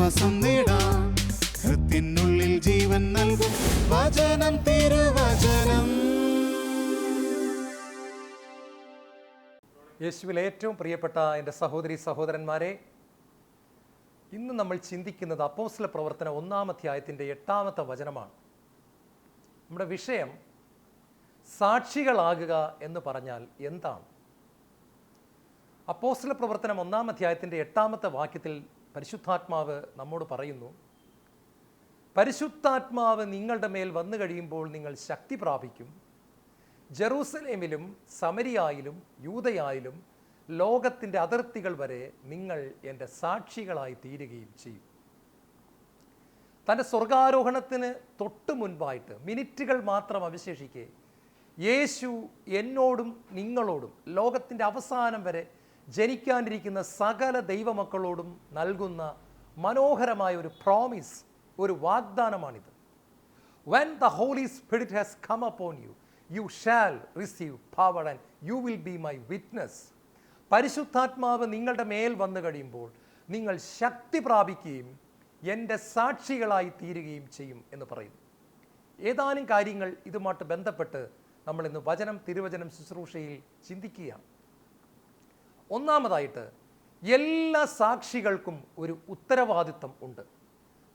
ആശ്വാസം നേടാം. ഹൃത്തിനുള്ളിൽ ജീവൻ നൽകും വചനം, തിരുവചനം. യേശുവിൽ ഏറ്റവും പ്രിയപ്പെട്ട എൻ്റെ സഹോദരി സഹോദരന്മാരെ, ഇന്ന് നമ്മൾ ചിന്തിക്കുന്നത് അപ്പോസ്തല പ്രവർത്തന 1-ാം അധ്യായത്തിൻ്റെ 8-ാമത്തെ വചനമാണ്. നമ്മുടെ വിഷയം സാക്ഷികളാകുക എന്ന് പറഞ്ഞാൽ എന്താണ്? അപ്പോസ്തല പ്രവർത്തനം 1-ാം അധ്യായത്തിൻ്റെ 8-ാമത്തെ വാക്യത്തിൽ പരിശുദ്ധാത്മാവ് നമ്മോട് പറയുന്നു, പരിശുദ്ധാത്മാവ് നിങ്ങളുടെ മേൽ വന്നു കഴിയുമ്പോൾ നിങ്ങൾ ശക്തി പ്രാപിക്കും. ജെറൂസലേമിലും സമരിയായിലും യൂദയായിലും ലോകത്തിൻ്റെ അതിർത്തികൾ വരെ നിങ്ങൾ എൻ്റെ സാക്ഷികളായി തീരുകയും ചെയ്യും. തൻ്റെ സ്വർഗാരോഹണത്തിന് തൊട്ടു മുൻപായിട്ട് മിനിറ്റുകൾ മാത്രം അവശേഷിക്കെ യേശു എന്നോടും നിങ്ങളോടും ലോകത്തിൻ്റെ അവസാനം വരെ ജനിക്കാനിരിക്കുന്ന സകല ദൈവമക്കളോടും നൽകുന്ന മനോഹരമായ ഒരു പ്രോമിസ്, ഒരു വാഗ്ദാനമാണിത്. When the Holy Spirit has come upon you, you shall receive power and you will be my witness. പരിശുദ്ധാത്മാവ് നിങ്ങളുടെ മേൽ വന്നു കഴിയുമ്പോൾ നിങ്ങൾ ശക്തി പ്രാപിക്കുകയും എൻ്റെ സാക്ഷികളായി തീരുകയും ചെയ്യും എന്ന് പറയുന്നു. ഏതാനും കാര്യങ്ങൾ ഇതുമായിട്ട് ബന്ധപ്പെട്ട് നമ്മൾ ഇന്ന് വചനം, തിരുവചനം ശുശ്രൂഷയിൽ ചിന്തിക്കുകയാണ്. ഒന്നാമതായിട്ട്, എല്ലാ സാക്ഷികൾക്കും ഒരു ഉത്തരവാദിത്വം ഉണ്ട്.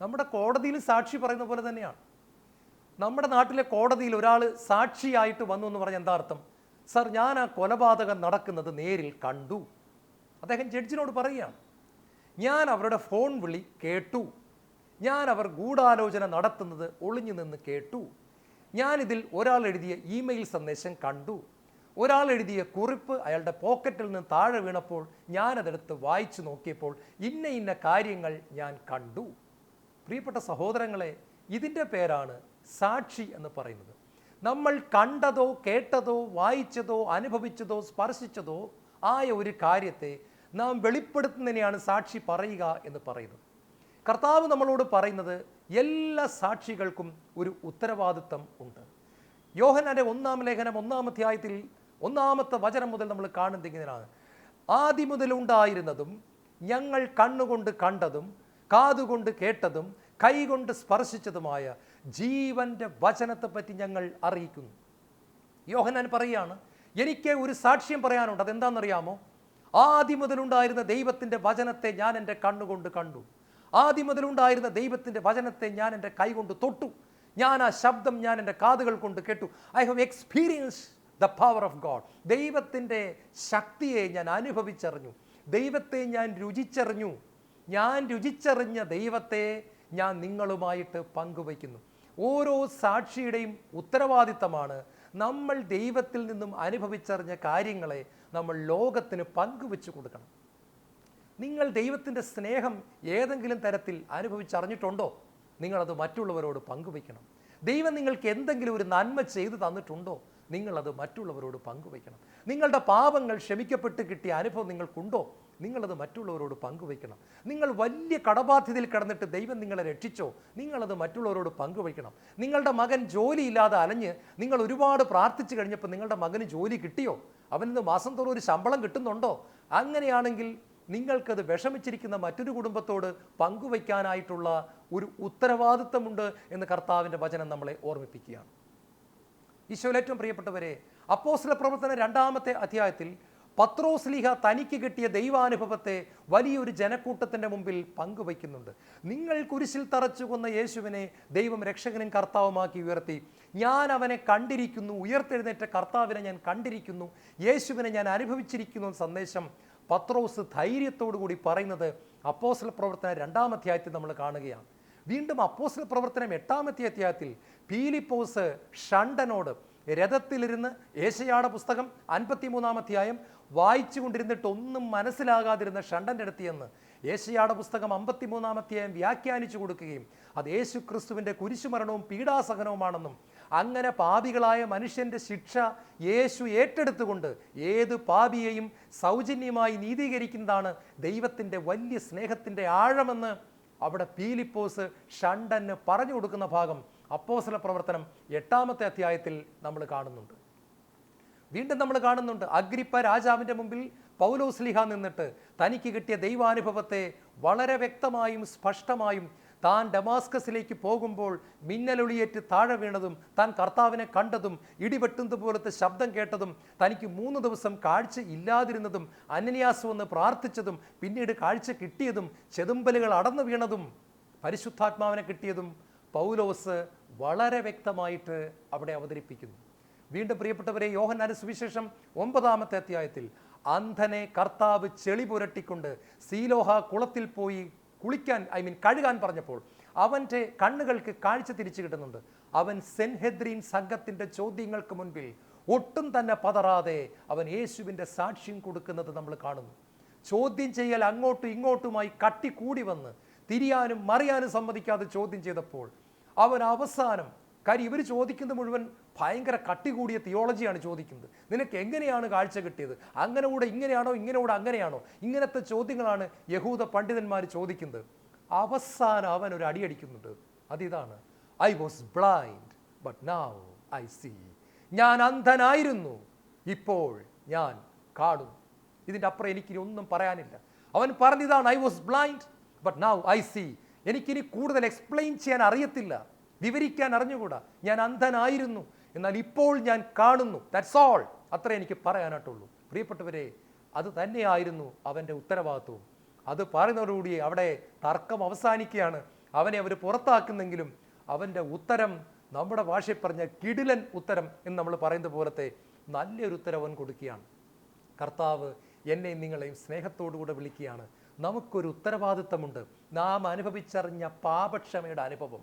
നമ്മുടെ കോടതിയിൽ സാക്ഷി പറയുന്ന പോലെ തന്നെയാണ്. നമ്മുടെ നാട്ടിലെ കോടതിയിൽ ഒരാൾ സാക്ഷിയായിട്ട് വന്നു എന്ന് പറഞ്ഞാൽ എന്താ അർത്ഥം? സർ, ഞാൻ ആ കൊലപാതകം നടക്കുന്നത് നേരിൽ കണ്ടു. അദ്ദേഹം ജഡ്ജിനോട് പറയുകയാണ്, ഞാൻ അവരുടെ ഫോൺ വിളി കേട്ടു, ഞാൻ അവർ ഗൂഢാലോചന നടത്തുന്നത് ഒളിഞ്ഞു നിന്ന് കേട്ടു, ഞാനിതിൽ ഒരാൾ എഴുതിയ ഇമെയിൽ സന്ദേശം കണ്ടു, ഒരാൾ എഴുതിയ കുറിപ്പ് അയാളുടെ പോക്കറ്റിൽ നിന്ന് താഴെ വീണപ്പോൾ ഞാനതെടുത്ത് വായിച്ചു നോക്കിയപ്പോൾ ഇന്ന ഇന്ന കാര്യങ്ങൾ ഞാൻ കണ്ടു. പ്രിയപ്പെട്ട സഹോദരങ്ങളെ, ഇതിൻ്റെ പേരാണ് സാക്ഷി എന്ന് പറയുന്നത്. നമ്മൾ കണ്ടതോ കേട്ടതോ വായിച്ചതോ അനുഭവിച്ചതോ സ്പർശിച്ചതോ ആയ ഒരു കാര്യത്തെ നാം വെളിപ്പെടുത്തുന്നതിനെയാണ് സാക്ഷി പറയുക എന്ന് പറയുന്നത്. കർത്താവ് നമ്മളോട് പറയുന്നത് എല്ലാ സാക്ഷികൾക്കും ഒരു ഉത്തരവാദിത്വം ഉണ്ട്. യോഹന്നാന്റെ 1-ാം ലേഖനം 1-ാം അധ്യായത്തിൽ 1-ാമത്തെ വചനം മുതൽ നമ്മൾ കാണുന്നത് ഇങ്ങനെയാണ്, ആദ്യം മുതലുണ്ടായിരുന്നതും ഞങ്ങൾ കണ്ണുകൊണ്ട് കണ്ടതും കാതുകൊണ്ട് കേട്ടതും കൈകൊണ്ട് സ്പർശിച്ചതുമായ ജീവന്റെ വചനത്തെ പറ്റി ഞങ്ങൾ അറിയിക്കുന്നു. യോഹന്നാൻ പറയുകയാണ്, എനിക്ക് ഒരു സാക്ഷ്യം പറയാനുണ്ട്. അതെന്താണെന്നറിയാമോ? ആദ്യം മുതലുണ്ടായിരുന്ന ദൈവത്തിൻ്റെ വചനത്തെ ഞാൻ എൻ്റെ കണ്ണുകൊണ്ട് കണ്ടു, ആദ്യം മുതലുണ്ടായിരുന്ന ദൈവത്തിൻ്റെ വചനത്തെ ഞാൻ എൻ്റെ കൈകൊണ്ട് തൊട്ടു, ഞാൻ ആ ശബ്ദം ഞാൻ എൻ്റെ കാതുകൾ കൊണ്ട് കേട്ടു. I have experienced the power of God. ദൈവത്തിൻ്റെ ശക്തിയെ ഞാൻ അനുഭവിച്ചറിഞ്ഞു, ദൈവത്തെ ഞാൻ രുചിച്ചറിഞ്ഞു. ഞാൻ രുചിച്ചറിഞ്ഞ ദൈവത്തെ ഞാൻ നിങ്ങളുമായിട്ട് പങ്കുവയ്ക്കുന്നു. ഓരോ സാക്ഷിയുടെയും ഉത്തരവാദിത്തമാണ് നമ്മൾ ദൈവത്തിൽ നിന്നും അനുഭവിച്ചറിഞ്ഞ കാര്യങ്ങളെ നമ്മൾ ലോകത്തിന് പങ്കുവെച്ചു കൊടുക്കണം. നിങ്ങൾ ദൈവത്തിൻ്റെ സ്നേഹം ഏതെങ്കിലും തരത്തിൽ അനുഭവിച്ചറിഞ്ഞിട്ടുണ്ടോ? നിങ്ങളത് മറ്റുള്ളവരോട് പങ്കുവയ്ക്കണം. ദൈവം നിങ്ങൾക്ക് എന്തെങ്കിലും ഒരു നന്മ ചെയ്തു തന്നിട്ടുണ്ടോ? നിങ്ങളത് മറ്റുള്ളവരോട് പങ്കുവയ്ക്കണം. നിങ്ങളുടെ പാപങ്ങൾ ക്ഷമിക്കപ്പെട്ട് കിട്ടിയ അനുഭവം നിങ്ങൾക്കുണ്ടോ? നിങ്ങളത് മറ്റുള്ളവരോട് പങ്കുവയ്ക്കണം. നിങ്ങൾ വലിയ കടബാധ്യതയിൽ കിടന്നിട്ട് ദൈവം നിങ്ങളെ രക്ഷിച്ചോ? നിങ്ങളത് മറ്റുള്ളവരോട് പങ്കുവയ്ക്കണം. നിങ്ങളുടെ മകൻ ജോലിയില്ലാതെ അലഞ്ഞ് നിങ്ങൾ ഒരുപാട് പ്രാർത്ഥിച്ചു കഴിഞ്ഞപ്പോൾ നിങ്ങളുടെ മകന് ജോലി കിട്ടിയോ? അവനിന്ന് മാസം തോറും ഒരു ശമ്പളം കിട്ടുന്നുണ്ടോ? അങ്ങനെയാണെങ്കിൽ നിങ്ങൾക്കത് വിഷമിച്ചിരിക്കുന്ന മറ്റൊരു കുടുംബത്തോട് പങ്കുവയ്ക്കാനായിട്ടുള്ള ഒരു ഉത്തരവാദിത്വമുണ്ട് എന്ന് കർത്താവിൻ്റെ വചനം നമ്മളെ ഓർമ്മിപ്പിക്കുകയാണ്. ഈശോയിൽ ഏറ്റവും പ്രിയപ്പെട്ടവരെ, അപ്പോസ്തല പ്രവർത്തന 2-ാമത്തെ അധ്യായത്തിൽ പത്രോസ്ലീഹ തനിക്ക് കിട്ടിയ ദൈവാനുഭവത്തെ വലിയൊരു ജനക്കൂട്ടത്തിൻ്റെ മുമ്പിൽ പങ്കുവയ്ക്കുന്നുണ്ട്. നിങ്ങൾ കുരിശിൽ തറച്ചു കൊന്ന യേശുവിനെ ദൈവം രക്ഷകനും കർത്താവുമാക്കി ഉയർത്തി. ഞാൻ അവനെ കണ്ടിരിക്കുന്നു, ഉയർത്തെഴുന്നേറ്റ കർത്താവിനെ ഞാൻ കണ്ടിരിക്കുന്നു, യേശുവിനെ ഞാൻ അനുഭവിച്ചിരിക്കുന്നു സന്ദേശം പത്രോസ് ധൈര്യത്തോടു കൂടി പറയുന്നത് അപ്പോസ്തല പ്രവർത്തന 2-ാം അധ്യായത്തിൽ നമ്മൾ കാണുകയാണ്. വീണ്ടും അപ്പോസ്തല പ്രവർത്തനം 8-ാമത്തെ അധ്യായത്തിൽ പീലിപ്പോസ് ഷണ്ഡനോട് രഥത്തിലിരുന്ന് ഏശയ്യായുടെ പുസ്തകം 53-ാം അധ്യായം വായിച്ചു കൊണ്ടിരുന്നിട്ട് ഒന്നും മനസ്സിലാകാതിരുന്ന ഷണ്ഡൻ്റെ അടുത്തിയെന്ന് ഏശയ്യായുടെ പുസ്തകം 53-ാം അധ്യായം വ്യാഖ്യാനിച്ചു കൊടുക്കുകയും അത് യേശു ക്രിസ്തുവിൻ്റെ കുരിശുമരണവും പീഡാസഹനവുമാണെന്നും അങ്ങനെ പാപികളായ മനുഷ്യൻ്റെ ശിക്ഷ യേശു ഏറ്റെടുത്തുകൊണ്ട് ഏത് പാപിയെയും സൗജന്യമായി നീതീകരിക്കുന്നതാണ് ദൈവത്തിൻ്റെ വലിയ സ്നേഹത്തിൻ്റെ ആഴമെന്ന് അവിടെ പീലിപ്പോസ് ഷണ്ഡന് പറഞ്ഞു കൊടുക്കുന്ന ഭാഗം അപ്പോസ്തല പ്രവർത്തനം 8-ാമത്തെ അധ്യായത്തിൽ നമ്മൾ കാണുന്നുണ്ട്. വീണ്ടും നമ്മൾ കാണുന്നുണ്ട് അഗ്രിപ്പ രാജാവിൻ്റെ മുമ്പിൽ പൗലോസ്ലിഹ നിന്നിട്ട് തനിക്ക് കിട്ടിയ ദൈവാനുഭവത്തെ വളരെ വ്യക്തമായും സ്പഷ്ടമായും താൻ ഡമാസ്കസിലേക്ക് പോകുമ്പോൾ മിന്നലൊളിയേറ്റ് താഴെ വീണതും താൻ കർത്താവിനെ കണ്ടതും ഇടിവെട്ടുന്നത് പോലത്തെ ശബ്ദം കേട്ടതും തനിക്ക് 3 ദിവസം കാഴ്ച ഇല്ലാതിരുന്നതും അനനിയാസ് വന്ന് പ്രാർത്ഥിച്ചതും പിന്നീട് കാഴ്ച കിട്ടിയതും ചെതുമ്പലുകൾ അടന്നു വീണതും പരിശുദ്ധാത്മാവിനെ കിട്ടിയതും പൗലോസ് വളരെ വ്യക്തമായിട്ട് അവിടെ അവതരിപ്പിക്കുന്നു. വീണ്ടും പ്രിയപ്പെട്ടവരെ, യോഹന്നാന്റെ സുവിശേഷം 9-ാമത്തെ അധ്യായത്തിൽ അന്ധനെ കർത്താവ് ചെളി പുരട്ടിക്കൊണ്ട് സീലോഹ കുളത്തിൽ പോയി കുളിക്കാൻ കഴുകാൻ പറഞ്ഞപ്പോൾ അവൻ്റെ കണ്ണുകൾക്ക് കാഴ്ച തിരിച്ചു കിട്ടുന്നുണ്ട്. അവൻ സെൻഹെദ്രീൻ സംഘത്തിൻ്റെ ചോദ്യങ്ങൾക്ക് മുൻപിൽ ഒട്ടും തന്നെ പതറാതെ അവൻ യേശുവിൻ്റെ സാക്ഷ്യം കൊടുക്കുന്നത് നമ്മൾ കാണുന്നു. ചോദ്യം ചെയ്യൽ അങ്ങോട്ടും ഇങ്ങോട്ടുമായി കട്ടിക്കൂടി വന്ന് തിരിയാനും മറിയാനും സമ്മതിക്കാതെ ചോദ്യം ചെയ്തപ്പോൾ അവൻ അവസാനം, കാര്യം ഇവർ ചോദിക്കുന്നത് മുഴുവൻ ഭയങ്കര കട്ടി കൂടിയ തിയോളജിയാണ് ചോദിക്കുന്നത്. നിനക്ക് എങ്ങനെയാണ് കാഴ്ച കിട്ടിയത്? അങ്ങനെ കൂടെ ഇങ്ങനെയാണോ, ഇങ്ങനെ കൂടെ അങ്ങനെയാണോ? ഇങ്ങനത്തെ ചോദ്യങ്ങളാണ് യഹൂദ പണ്ഡിതന്മാർ ചോദിക്കുന്നത്. അവസാനം അവൻ ഒരു അടിയടിക്കുന്നുണ്ട്. അതിതാണ്, I was blind but now I see. ഞാൻ അന്ധനായിരുന്നു, ഇപ്പോൾ ഞാൻ കാണും. ഇതിൻ്റെ അപ്പുറം എനിക്കിനി ഒന്നും പറയാനില്ല. അവൻ പറഞ്ഞതാണ്, I was blind but now I see. എനിക്കിനി കൂടുതൽ എക്സ്പ്ലെയിൻ ചെയ്യാൻ അറിയത്തില്ല, വിവരിക്കാൻ അറിഞ്ഞുകൂടാ. ഞാൻ അന്ധനായിരുന്നു, എന്നാൽ ഇപ്പോൾ ഞാൻ കാണുന്നു. That's all. അത്രേ എനിക്ക് പറയാനായിട്ടുള്ളൂ. പ്രിയപ്പെട്ടവരെ, അത് തന്നെയായിരുന്നു അവൻ്റെ ഉത്തരവാദിത്വവും. അത് പറയുന്നതോടുകൂടി അവിടെ തർക്കം അവസാനിക്കുകയാണ്. അവനെ അവർ പുറത്താക്കുന്നെങ്കിലും അവൻ്റെ ഉത്തരം നമ്മുടെ ഭാഷയിൽ പറഞ്ഞ കിടിലൻ ഉത്തരം എന്ന് നമ്മൾ പറയുന്നത് പോലത്തെ നല്ലൊരു ഉത്തരം അവൻ കൊടുക്കുകയാണ്. കർത്താവ് എന്നെയും നിങ്ങളെയും സ്നേഹത്തോടുകൂടെ വിളിക്കുകയാണ്. നമുക്കൊരു ഉത്തരവാദിത്തമുണ്ട്. നാം അനുഭവിച്ചറിഞ്ഞ പാപക്ഷമയുടെ അനുഭവം,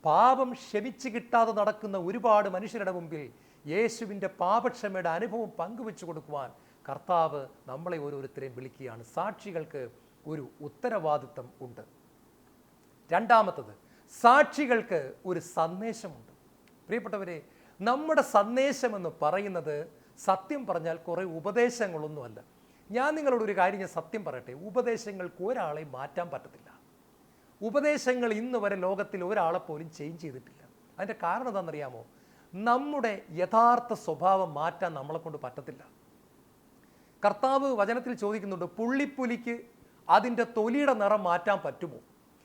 പാപം ക്ഷമിച്ച് കിട്ടാതെ നടക്കുന്ന ഒരുപാട് മനുഷ്യരുടെ മുമ്പിൽ യേശുവിൻ്റെ പാപക്ഷമയുടെ അനുഭവം പങ്കുവെച്ചു കൊടുക്കുവാൻ കർത്താവ് നമ്മളെ ഓരോരുത്തരെയും വിളിക്കുകയാണ്. സാക്ഷികൾക്ക് ഒരു ഉത്തരവാദിത്തം ഉണ്ട്. രണ്ടാമത്തത്, സാക്ഷികൾക്ക് ഒരു സന്ദേശമുണ്ട്. പ്രിയപ്പെട്ടവരെ, നമ്മുടെ സന്ദേശമെന്ന് പറയുന്നത് സത്യം പറഞ്ഞാൽ കുറേ ഉപദേശങ്ങളൊന്നുമല്ല. ഞാൻ നിങ്ങളോടൊരു കാര്യം ഞാൻ സത്യം പറയട്ടെ, ഉപദേശങ്ങൾക്ക് ഒരാളെ മാറ്റാൻ പറ്റത്തില്ല. ഉപദേശങ്ങൾ ഇന്ന് വരെ ലോകത്തിൽ ഒരാളെ പോലും ചേഞ്ച് ചെയ്തിട്ടില്ല. അതിൻ്റെ കാരണം എന്താണെന്നറിയാമോ? നമ്മുടെ യഥാർത്ഥ സ്വഭാവം മാറ്റാൻ നമ്മളെ കൊണ്ട് പറ്റത്തില്ല. കർത്താവ് വചനത്തിൽ ചോദിക്കുന്നുണ്ട്, പുള്ളിപ്പുലിക്ക് അതിൻ്റെ തൊലിയുടെ നിറം മാറ്റാൻ പറ്റുമോ?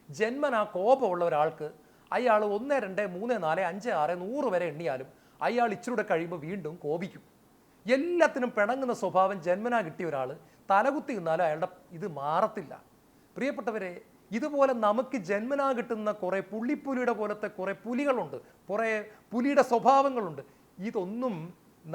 ജന്മനാ കോപമുള്ള ഒരാൾക്ക് അയാൾ 1, 2, 3, 4, 5, 6, 100 വരെ എണ്ണിയാലും അയാൾ ഇച്ചിരൂടെ കഴിയുമ്പോൾ വീണ്ടും കോപിക്കും. എല്ലാത്തിനും പിണങ്ങുന്ന സ്വഭാവം ജന്മനാ കിട്ടിയ ഒരാൾ തലകുത്തി നിന്നാലും അയാളുടെ ഇത് മാറത്തില്ല. പ്രിയപ്പെട്ടവരെ, ഇതുപോലെ നമുക്ക് ജന്മനാ കിട്ടുന്ന കുറേ പുള്ളിപ്പുലിയുടെ പോലത്തെ കുറേ പുലികളുണ്ട്, കുറേ പുലിയുടെ സ്വഭാവങ്ങളുണ്ട്. ഇതൊന്നും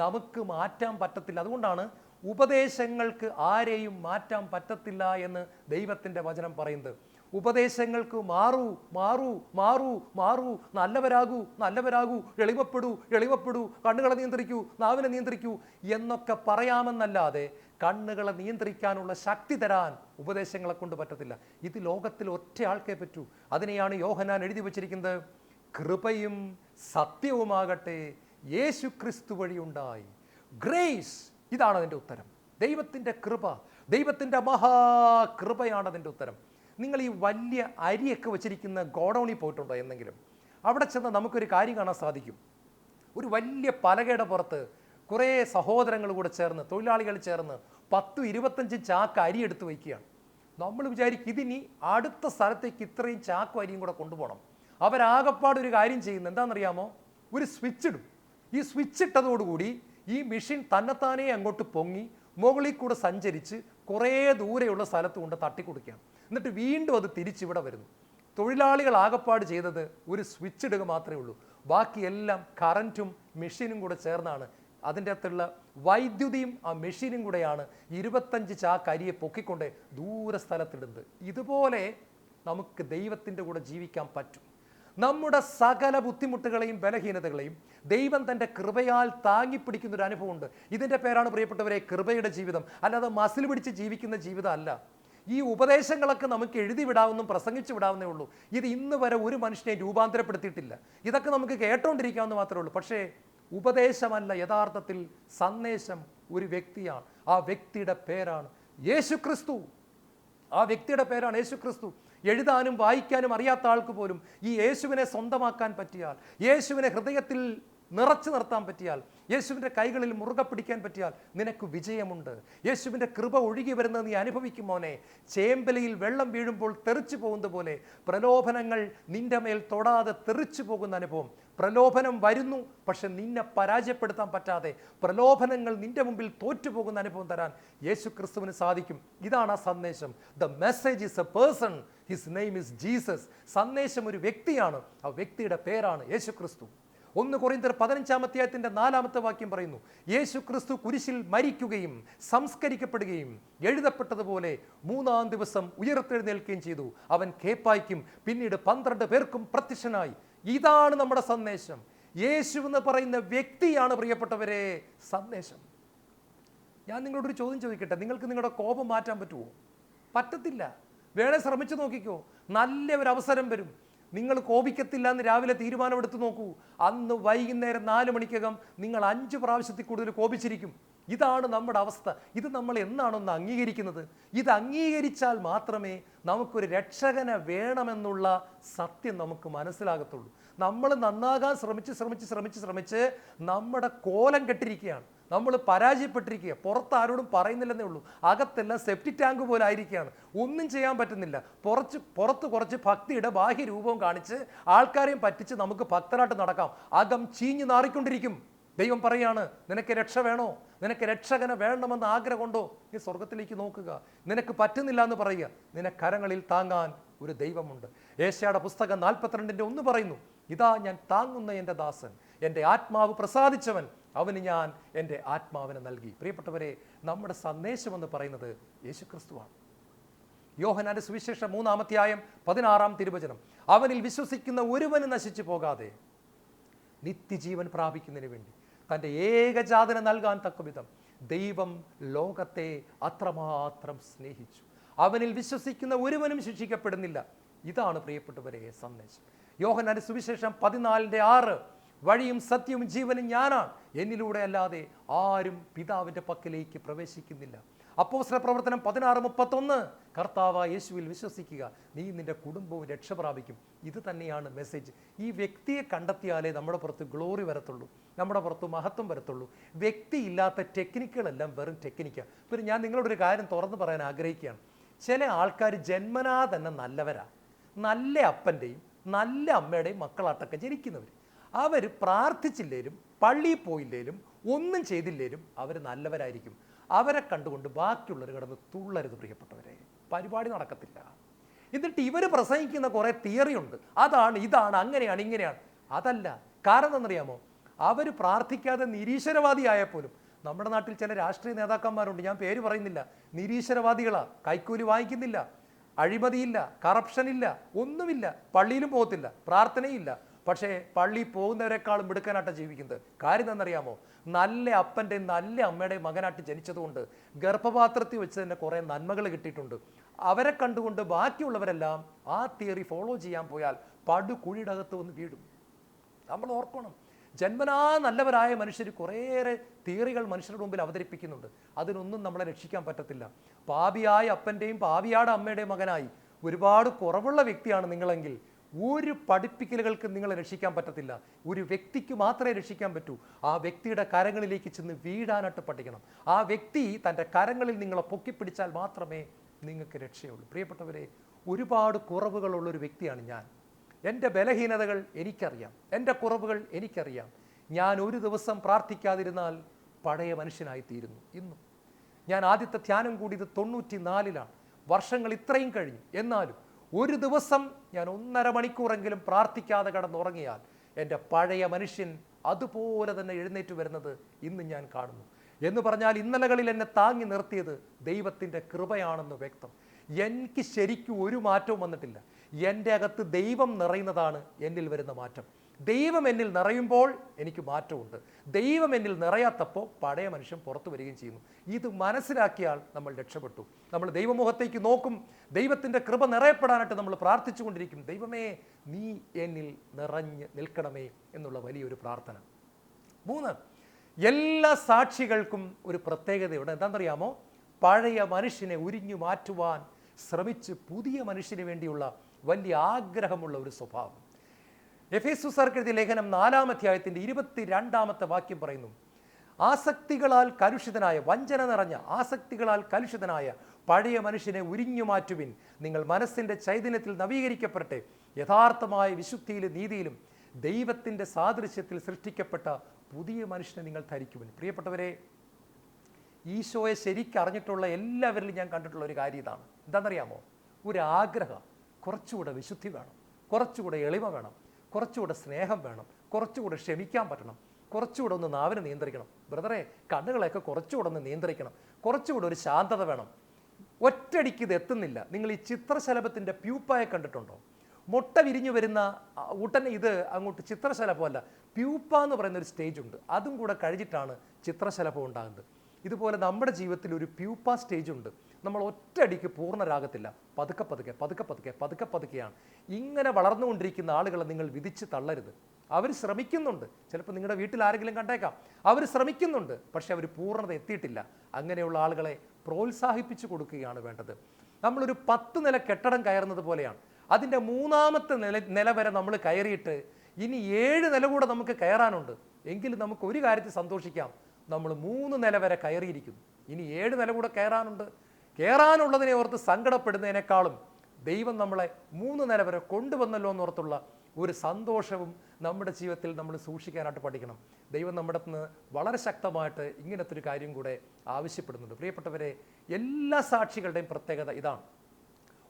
നമുക്ക് മാറ്റാൻ പറ്റത്തില്ല. അതുകൊണ്ടാണ് ഉപദേശങ്ങൾക്ക് ആരെയും മാറ്റാൻ പറ്റത്തില്ല എന്ന് ദൈവത്തിൻ്റെ വചനം പറയുന്നത്. ഉപദേശങ്ങൾക്ക് മാറൂ മാറൂ മാറൂ മാറൂ, നല്ലവരാകൂ നല്ലവരാകൂ, എളിമപ്പെടൂ എളിമപ്പെടൂ, കണ്ണുകളെ നിയന്ത്രിക്കൂ, നാവിനെ നിയന്ത്രിക്കൂ എന്നൊക്കെ പറയാമെന്നല്ലാതെ കണ്ണുകളെ നിയന്ത്രിക്കാനുള്ള ശക്തി തരാൻ ഉപദേശങ്ങളെ കൊണ്ട് പറ്റത്തില്ല. ഇത് ലോകത്തിൽ ഒറ്റ ആൾക്കേ പറ്റൂ. അതിനെയാണ് യോഹന്നാൻ എഴുതി വച്ചിരിക്കുന്നത്, കൃപയും സത്യവുമാകട്ടെ യേശു ക്രിസ്തു വഴിയുണ്ടായി. ഗ്രേസ്, ഇതാണ് അതിൻ്റെ ഉത്തരം. ദൈവത്തിൻ്റെ കൃപ, ദൈവത്തിൻ്റെ മഹാകൃപയാണ് അതിൻ്റെ ഉത്തരം. നിങ്ങൾ ഈ വലിയ അരിയൊക്കെ വെച്ചിരിക്കുന്ന ഗോഡൗണിൽ പോയിട്ടുണ്ടോ എന്നെങ്കിലും? അവിടെ ചെന്ന് നമുക്കൊരു കാര്യം കാണാൻ സാധിക്കും. ഒരു വലിയ പലകയുടെ പുറത്ത് കുറേ സഹോദരങ്ങൾ കൂടെ ചേർന്ന്, തൊഴിലാളികൾ ചേർന്ന് 10-25 ചാക്ക് അരി എടുത്ത് വയ്ക്കുകയാണ്. നമ്മൾ വിചാരിക്കും ഇതിനി അടുത്ത സ്ഥലത്തേക്ക് ഇത്രയും ചാക്കും അരിയും കൂടെ കൊണ്ടുപോകണം. അവരാകപ്പാടൊരു കാര്യം ചെയ്യുന്നത് എന്താണെന്നറിയാമോ? ഒരു സ്വിച്ച് ഇടും. ഈ സ്വിച്ച് ഇട്ടതോടുകൂടി ഈ മെഷീൻ തന്നെത്താനേ അങ്ങോട്ട് പൊങ്ങി മുകളിൽ കൂടെ സഞ്ചരിച്ച് കുറേ ദൂരെയുള്ള സ്ഥലത്ത് കൊണ്ട് തട്ടിക്കൊടുക്കുകയാണ്. എന്നിട്ട് വീണ്ടും അത് തിരിച്ചിവിടെ വരുന്നു. തൊഴിലാളികൾ ആകപ്പാട് ചെയ്തത് ഒരു സ്വിച്ച് ഇടുക മാത്രമേ ഉള്ളൂ. ബാക്കിയെല്ലാം കറൻറ്റും മെഷീനും കൂടെ ചേർന്നാണ്, അതിൻ്റെ അകത്തുള്ള വൈദ്യുതിയും ആ മെഷീനും കൂടെയാണ് 25 ചാക്ക് അരിയെ പൊക്കിക്കൊണ്ട് ദൂര സ്ഥലത്തിടുന്നത്. ഇതുപോലെ നമുക്ക് ദൈവത്തിൻ്റെ കൂടെ ജീവിക്കാൻ പറ്റും. നമ്മുടെ സകല ബുദ്ധിമുട്ടുകളെയും ബലഹീനതകളെയും ദൈവം തൻ്റെ കൃപയാൽ താങ്ങിപ്പിടിക്കുന്ന ഒരു അനുഭവമുണ്ട്. ഇതിൻ്റെ പേരാണ് പ്രിയപ്പെട്ടവരെ കൃപയുടെ ജീവിതം, അല്ലാതെ മസിൽ പിടിച്ച് ജീവിക്കുന്ന ജീവിതം അല്ല. ഈ ഉപദേശങ്ങളൊക്കെ നമുക്ക് എഴുതി വിടാവുന്നതും പ്രസംഗിച്ചു വിടാവുന്നേ ഉള്ളൂ. ഇത് ഇന്ന് വരെ ഒരു മനുഷ്യനെ രൂപാന്തരപ്പെടുത്തിയിട്ടില്ല. ഇതൊക്കെ നമുക്ക് കേട്ടോണ്ടിരിക്കാവുന്ന മാത്രമേ ഉള്ളൂ. പക്ഷേ ഉപദേശമല്ല, യഥാർത്ഥത്തിൽ സന്ദേശം ഒരു വ്യക്തിയാണ്. ആ വ്യക്തിയുടെ പേരാണ് യേശു ക്രിസ്തു. ആ വ്യക്തിയുടെ പേരാണ് യേശു ക്രിസ്തു. എഴുതാനും വായിക്കാനും അറിയാത്ത ആൾക്ക് പോലും ഈ യേശുവിനെ സ്വന്തമാക്കാൻ പറ്റിയാൽ, യേശുവിനെ ഹൃദയത്തിൽ നിറച്ചു നിർത്താൻ പറ്റിയാൽ, യേശുവിൻ്റെ കൈകളിൽ മുറുകെ പിടിക്കാൻ പറ്റിയാൽ നിനക്ക് വിജയമുണ്ട്. യേശുവിൻ്റെ കൃപ ഒഴുകി വരുന്നത് നീ അനുഭവിക്കും മോനെ. ചേമ്പലയിൽ വെള്ളം വീഴുമ്പോൾ തെറിച്ചു പോകുന്നത് പോലെ പ്രലോഭനങ്ങൾ നിന്റെ മേൽ തൊടാതെ തെറിച്ചു പോകുന്ന അനുഭവം. പ്രലോഭനം വരുന്നു, പക്ഷെ നിന്നെ പരാജയപ്പെടുത്താൻ പറ്റാതെ പ്രലോഭനങ്ങൾ നിന്റെ മുമ്പിൽ തോറ്റുപോകുന്ന അനുഭവം തരാൻ യേശു ക്രിസ്തുവിന് സാധിക്കും. ഇതാണ് ആ സന്ദേശം. The message is A person, his name is Jesus. സന്ദേശം ഒരു വ്യക്തിയാണ്, ആ വ്യക്തിയുടെ പേരാണ് യേശു ക്രിസ്തു. 1 കൊരിന്ത്യർ 15-ാമത്തെ വാക്യം പറയുന്നു, യേശു ക്രിസ്തു കുരിശിൽ മരിക്കുകയും സംസ്കരിക്കപ്പെടുകയും എഴുതപ്പെട്ടതുപോലെ 3-ാം ദിവസം ഉയർത്തെഴുന്നേൽക്കുകയും ചെയ്തു. അവൻ കേപ്പായ്ക്കും പിന്നീട് 12 പേർക്കും പ്രത്യക്ഷനായി. ഇതാണ് നമ്മുടെ സന്ദേശം. യേശു എന്ന് പറയുന്ന വ്യക്തിയാണ് പ്രിയപ്പെട്ടവരെ സന്ദേശം. ഞാൻ നിങ്ങളോടൊരു ചോദ്യം ചോദിക്കട്ടെ, നിങ്ങൾക്ക് നിങ്ങളുടെ കോപം മാറ്റാൻ പറ്റുമോ? പറ്റത്തില്ല. വേണേ ശ്രമിച്ചു നോക്കിക്കോ. നല്ല ഒരു അവസരം വരും, നിങ്ങൾ കോപിക്കത്തില്ല എന്ന് രാവിലെ തീരുമാനമെടുത്ത് നോക്കൂ. അന്ന് വൈകുന്നേരം 4 മണിക്കകം നിങ്ങൾ 5 പ്രാവശ്യത്തിൽ കൂടുതൽ കോപിച്ചിരിക്കും. ഇതാണ് നമ്മുടെ അവസ്ഥ. ഇത് നമ്മൾ എന്നാണൊന്ന് അംഗീകരിക്കുന്നത്? ഇത് അംഗീകരിച്ചാൽ മാത്രമേ നമുക്കൊരു രക്ഷകനെ വേണമെന്നുള്ള സത്യം നമുക്ക് മനസ്സിലാകത്തുള്ളൂ. നമ്മൾ നന്നാകാൻ ശ്രമിച്ച് നമ്മുടെ കോലം കെട്ടിരിക്കുകയാണ്. നമ്മൾ പരാജയപ്പെട്ടിരിക്കുക. പുറത്ത് ആരോടും പറയുന്നില്ലെന്നേ ഉള്ളൂ. അകത്തെല്ലാം സെപ്റ്റി ടാങ്ക് പോലെ ആയിരിക്കുകയാണ്. ഒന്നും ചെയ്യാൻ പറ്റുന്നില്ല. പുറത്ത് കുറച്ച് ഭക്തിയുടെ ബാഹ്യ രൂപവും കാണിച്ച് ആൾക്കാരെയും പറ്റിച്ച് നമുക്ക് ഭക്തരായിട്ട് നടക്കാം. അകം ചീഞ്ഞു നാറിക്കൊണ്ടിരിക്കും. ദൈവം പറയാണ്, നിനക്ക് രക്ഷ വേണോ? നിനക്ക് രക്ഷകനെ വേണമെന്ന് ആഗ്രഹമുണ്ടോ? നീ സ്വർഗത്തിലേക്ക് നോക്കുക. നിനക്ക് പറ്റുന്നില്ല എന്ന് പറയുക. നിനക്കരങ്ങളിൽ താങ്ങാൻ ഒരു ദൈവമുണ്ട്. ഏശയ്യായുടെ പുസ്തകം 42:1 പറയുന്നു, ഇതാ ഞാൻ താങ്ങുന്ന എൻ്റെ ദാസൻ, എൻ്റെ ആത്മാവ് പ്രസാദിച്ചവൻ, അവന് ഞാൻ എൻ്റെ ആത്മാവിനെ നൽകി. പ്രിയപ്പെട്ടവരെ, നമ്മുടെ സന്ദേശം എന്ന് പറയുന്നത് യേശുക്രിസ്തുവാണ്. യോഹന്നാന്റെ സുവിശേഷം 3-ാം തിരുവചനം, അവനിൽ വിശ്വസിക്കുന്ന ഒരുവന് നശിച്ചു പോകാതെ നിത്യജീവൻ പ്രാപിക്കുന്നതിന് വേണ്ടി തൻ്റെ ഏകജാതനെ നൽകാൻ തക്കവിധം ദൈവം ലോകത്തെ അത്രമാത്രം സ്നേഹിച്ചു. അവനിൽ വിശ്വസിക്കുന്ന ഒരുവനും ശിക്ഷിക്കപ്പെടുന്നില്ല. ഇതാണ് പ്രിയപ്പെട്ടവരെ സന്ദേശം. യോഹന്നാന്റെ സുവിശേഷം 14:6, വഴിയും സത്യവും ജീവനും ഞാനാണ്, എന്നിലൂടെ അല്ലാതെ ആരും പിതാവിൻ്റെ പക്കലേക്ക് പ്രവേശിക്കുന്നില്ല. അപ്പോസ്തല പ്രവർത്തനം 16:31, കർത്താവായ യേശുവിൽ വിശ്വസിക്കുക, നീ നിന്റെ കുടുംബവും രക്ഷ പ്രാപിക്കും. ഇത് തന്നെയാണ് മെസ്സേജ്. ഈ വ്യക്തിയെ കണ്ടെത്തിയാലേ നമ്മുടെ പുറത്ത് ഗ്ലോറി വരത്തുള്ളൂ, നമ്മുടെ പുറത്ത് മഹത്വം വരത്തുള്ളൂ. വ്യക്തിയില്ലാത്ത ടെക്നിക്കുകളെല്ലാം വെറും ടെക്നിക്കാണ്. പിന്നെ ഞാൻ നിങ്ങളോടൊരു കാര്യം തുറന്നു പറയാൻ ആഗ്രഹിക്കുകയാണ്. ചില ആൾക്കാർ ജന്മനാ തന്നെ നല്ലവരാണ്. നല്ല അപ്പൻ്റെയും നല്ല അമ്മയുടെയും മക്കളാട്ടൊക്കെ ജനിക്കുന്നവർ. അവർ പ്രാർത്ഥിച്ചില്ലേലും പള്ളിയിൽ പോയില്ലേലും ഒന്നും ചെയ്തില്ലേലും അവർ നല്ലവരായിരിക്കും. അവരെ കണ്ടുകൊണ്ട് ബാക്കിയുള്ളവർ കിടന്ന് തുള്ളരുത് പ്രിയപ്പെട്ടവരെ. പരിപാടി നടക്കത്തില്ല. എന്നിട്ട് ഇവർ പ്രസംഗിക്കുന്ന കുറേ തിയറിയുണ്ട്. അതാണ് ഇതാണ് അങ്ങനെയാണ് ഇങ്ങനെയാണ്. അതല്ല. കാരണം എന്നറിയാമോ? അവർ പ്രാർത്ഥിക്കാതെ നിരീശ്വരവാദിയായപ്പോലും നമ്മുടെ നാട്ടിൽ ചില രാഷ്ട്രീയ നേതാക്കന്മാരുണ്ട്, ഞാൻ പേര് പറയുന്നില്ല, നിരീശ്വരവാദികളാണ്. കൈക്കൂലി വാങ്ങിക്കുന്നില്ല, അഴിമതിയില്ല, കറപ്ഷനില്ല, ഒന്നുമില്ല, പള്ളിയിലും പോകത്തില്ല, പ്രാർത്ഥനയില്ല. പക്ഷേ പള്ളി പോകുന്നവരെക്കാളും മിടുക്കനായിട്ട് ജീവിക്കുന്നത്. കാര്യം എന്താണെന്നറിയാമോ? നല്ല അപ്പൻ്റെയും നല്ല അമ്മയുടെയും മകനായിട്ട് ജനിച്ചതുകൊണ്ട് ഗർഭപാത്രത്തിൽ വെച്ച് തന്നെ കുറേ നന്മകൾ കിട്ടിയിട്ടുണ്ട്. അവരെ കണ്ടുകൊണ്ട് ബാക്കിയുള്ളവരെല്ലാം ആ തിയറി ഫോളോ ചെയ്യാൻ പോയാൽ പടുകുഴിയുടെ അകത്ത് വന്ന് വീഴും. നമ്മൾ ഓർക്കണം, ജന്മനാ നല്ലവരായ മനുഷ്യർ കുറേയേറെ തിയറികൾ മനുഷ്യരുടെ മുമ്പിൽ അവതരിപ്പിക്കുന്നുണ്ട്. അതിനൊന്നും നമ്മളെ രക്ഷിക്കാൻ പറ്റത്തില്ല. പാപിയായ അപ്പൻ്റെയും പാപിയാടെ അമ്മയുടെയും മകനായി ഒരുപാട് കുറവുള്ള വ്യക്തിയാണ് നിങ്ങളെങ്കിൽ ഒരു പഠിപ്പിക്കലുകൾക്ക് നിങ്ങളെ രക്ഷിക്കാൻ പറ്റത്തില്ല. ഒരു വ്യക്തിക്ക് മാത്രമേ രക്ഷിക്കാൻ പറ്റൂ. ആ വ്യക്തിയുടെ കരങ്ങളിലേക്ക് ചെന്ന് വീഴാനായിട്ട് പഠിക്കണം. ആ വ്യക്തി തൻ്റെ കരങ്ങളിൽ നിങ്ങളെ പൊക്കിപ്പിടിച്ചാൽ മാത്രമേ നിങ്ങൾക്ക് രക്ഷയുള്ളൂ. പ്രിയപ്പെട്ടവരെ, ഒരുപാട് കുറവുകളുള്ളൊരു വ്യക്തിയാണ് ഞാൻ. എൻ്റെ ബലഹീനതകൾ എനിക്കറിയാം, എൻ്റെ കുറവുകൾ എനിക്കറിയാം. ഞാൻ ഒരു ദിവസം പ്രാർത്ഥിക്കാതിരുന്നാൽ പഴയ മനുഷ്യനായിത്തീരുന്നു. ഇന്നും ഞാൻ ആദ്യത്തെ ധ്യാനം കൂടിയത് 94-ലാണ്. വർഷങ്ങൾ ഇത്രയും കഴിഞ്ഞു. എന്നാലും ഒരു ദിവസം ഞാൻ 1.5 മണിക്കൂറെങ്കിലും പ്രാർത്ഥിക്കാതെ കിടന്നുറങ്ങിയാൽ എൻ്റെ പഴയ മനുഷ്യൻ അതുപോലെ തന്നെ എഴുന്നേറ്റ് വരുന്നത് ഇന്ന് ഞാൻ കാണുന്നു. എന്ന് പറഞ്ഞാൽ ഇന്നലകളിൽ എന്നെ താങ്ങി നിർത്തിയത് ദൈവത്തിൻ്റെ കൃപയാണെന്ന് വ്യക്തം. എനിക്ക് ശരിക്കും ഒരു മാറ്റവും വന്നിട്ടില്ല. എൻ്റെ അകത്ത് ദൈവം നിറയുന്നതാണ് എന്നിൽ വരുന്ന മാറ്റം. ദൈവം എന്നിൽ നിറയുമ്പോൾ എനിക്ക് മാറ്റമുണ്ട്. ദൈവം എന്നിൽ നിറയാത്തപ്പോൾ പഴയ മനുഷ്യൻ പുറത്തു വരികയും ചെയ്യുന്നു. ഇത് മനസ്സിലാക്കിയാൽ നമ്മൾ രക്ഷപ്പെട്ടു. നമ്മൾ ദൈവമുഖത്തേക്ക് നോക്കും. ദൈവത്തിൻ്റെ കൃപ നിറയപ്പെടാനായിട്ട് നമ്മൾ പ്രാർത്ഥിച്ചു കൊണ്ടിരിക്കും. ദൈവമേ, നീ എന്നിൽ നിറഞ്ഞ് നിൽക്കണമേ എന്നുള്ള വലിയൊരു പ്രാർത്ഥന. 3, എല്ലാ സാക്ഷികൾക്കും ഒരു പ്രത്യേകതയുണ്ട്. എന്താണെന്നറിയാമോ? പഴയ മനുഷ്യനെ ഉരിഞ്ഞു മാറ്റുവാൻ ശ്രമിച്ച് പുതിയ മനുഷ്യന് വേണ്ടിയുള്ള വലിയ ആഗ്രഹമുള്ള ഒരു സ്വഭാവം. എഫേസുസാർക്ക് എഴുതിയ ലേഖനം 4-ാം അധ്യായത്തിൻ്റെ 22-ാമത്തെ വാക്യം പറയുന്നു, ആസക്തികളാൽ കലുഷിതനായ, വഞ്ചന നിറഞ്ഞ ആസക്തികളാൽ കലുഷിതനായ പഴയ മനുഷ്യനെ ഉരിഞ്ഞു മാറ്റുവിൻ. നിങ്ങൾ മനസ്സിൻ്റെ ചൈതന്യത്തിൽ നവീകരിക്കപ്പെടട്ടെ. യഥാർത്ഥമായ വിശുദ്ധിയിലും നീതിയിലും ദൈവത്തിൻ്റെ സാദൃശ്യത്തിൽ സൃഷ്ടിക്കപ്പെട്ട പുതിയ മനുഷ്യനെ നിങ്ങൾ ധരിക്കുവിൻ. പ്രിയപ്പെട്ടവരെ, ഈശോയെ ശരിക്കറിഞ്ഞിട്ടുള്ള എല്ലാവരിലും ഞാൻ കണ്ടിട്ടുള്ള ഒരു കാര്യം ഇതാണ്. എന്താണെന്നറിയാമോ? ഒരു ആഗ്രഹം, കുറച്ചുകൂടെ വിശുദ്ധി വേണം, കുറച്ചുകൂടെ എളിമ വേണം, കുറച്ചുകൂടെ സ്നേഹം വേണം, കുറച്ചുകൂടെ ക്ഷമിക്കാൻ പറ്റണം, കുറച്ചുകൂടെ ഒന്ന് നാവിനെ നിയന്ത്രിക്കണം. ബ്രദറെ, കണ്ണുകളെയൊക്കെ കുറച്ചുകൂടെ ഒന്ന് നിയന്ത്രിക്കണം, കുറച്ചുകൂടെ ഒരു ശാന്തത വേണം. ഒറ്റയടിക്ക് ഇത് എത്തുന്നില്ല. നിങ്ങൾ ഈ ചിത്രശലഭത്തിൻ്റെ പ്യൂപ്പായെ കണ്ടിട്ടുണ്ടോ? മുട്ട വിരിഞ്ഞു വരുന്ന ഉടനെ ഇത് അങ്ങോട്ട് ചിത്രശലഭമല്ല, പ്യൂപ്പ എന്ന് പറയുന്ന ഒരു സ്റ്റേജ് ഉണ്ട്. അതും കൂടെ കഴിഞ്ഞിട്ടാണ് ചിത്രശലഭം ഉണ്ടാകുന്നത്. ഇതുപോലെ നമ്മുടെ ജീവിതത്തിൽ ഒരു പ്യൂപ്പ സ്റ്റേജ് ഉണ്ട്. നമ്മൾ ഒറ്റയടിക്ക് പൂർണ്ണരാകത്തില്ല. പതുക്കെ പതുക്കെ പതുക്കെ പതുക്കെ പതുക്കെ പതുക്കെയാണ്. ഇങ്ങനെ വളർന്നുകൊണ്ടിരിക്കുന്ന ആളുകളെ നിങ്ങൾ വിധിച്ച് തള്ളരുത്. അവർ ശ്രമിക്കുന്നുണ്ട്. ചിലപ്പോൾ നിങ്ങളുടെ വീട്ടിൽ ആരെങ്കിലും കണ്ടേക്കാം, അവർ ശ്രമിക്കുന്നുണ്ട്, പക്ഷെ അവർ പൂർണ്ണത എത്തിയിട്ടില്ല. അങ്ങനെയുള്ള ആളുകളെ പ്രോത്സാഹിപ്പിച്ചു കൊടുക്കുകയാണ് വേണ്ടത്. നമ്മളൊരു 10 നില കെട്ടിടം കയറുന്നത് പോലെയാണ്. അതിൻ്റെ 3-ാമത്തെ നില വരെ നമ്മൾ കയറിയിട്ട് ഇനി 7 നില കൂടെ നമുക്ക് കയറാനുണ്ട്. എങ്കിലും നമുക്ക് ഒരു കാര്യത്തിൽ സന്തോഷിക്കാം, നമ്മൾ 3 നില വരെ കയറിയിരിക്കുന്നു. ഇനി 7 നില കൂടെ കയറാനുണ്ട്. കയറാനുള്ളതിനെ ഓർത്ത് സങ്കടപ്പെടുന്നതിനേക്കാളും ദൈവം നമ്മളെ 3 നില വരെ കൊണ്ടുവന്നല്ലോ എന്നോർത്തുള്ള ഒരു സന്തോഷവും നമ്മുടെ ജീവിതത്തിൽ നമ്മൾ സൂക്ഷിക്കാനായിട്ട് പഠിക്കണം. ദൈവം നമ്മുടെ നിന്ന് വളരെ ശക്തമായിട്ട് ഇങ്ങനത്തെ ഒരു കാര്യം കൂടെ ആവശ്യപ്പെടുന്നുണ്ട്. പ്രിയപ്പെട്ടവരെ, എല്ലാ സാക്ഷികളുടെയും പ്രത്യേകത ഇതാണ്.